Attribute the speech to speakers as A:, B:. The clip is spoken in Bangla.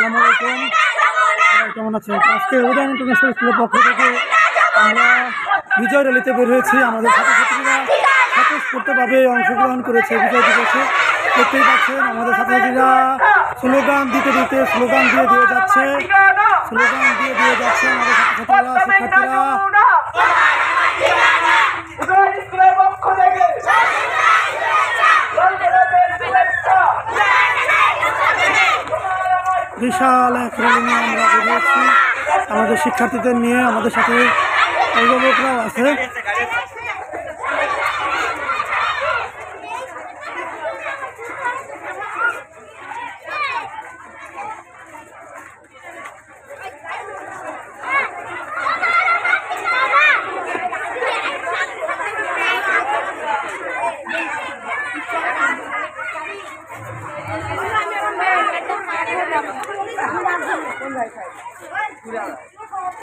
A: আসসালামু আলাইকুম। কেমন আছেন? আজকে উদয় ইন্টারন্যাশনাল স্কুলের পক্ষ থেকে আমরা বিজয় র্যালিতে বের হয়েছি। আমাদের ছাত্রছাত্রীরা স্বতঃস্ফূর্তভাবে অংশগ্রহণ করেছে বিজয় দিবসে। দেখতেই পাচ্ছেন আমাদের ছাত্রছাত্রীরা স্লোগান দিতে দিতে স্লোগান দিয়ে যাচ্ছে আমাদের ছাত্রছাত্রীরা শিক্ষার্থীরা। বিশাল এক র্যালি নিয়ে আমরা বেরিয়েছি আমাদের শিক্ষার্থীদের নিয়ে, আমাদের সাথে অভিভাবকরাও আছে। Gracias.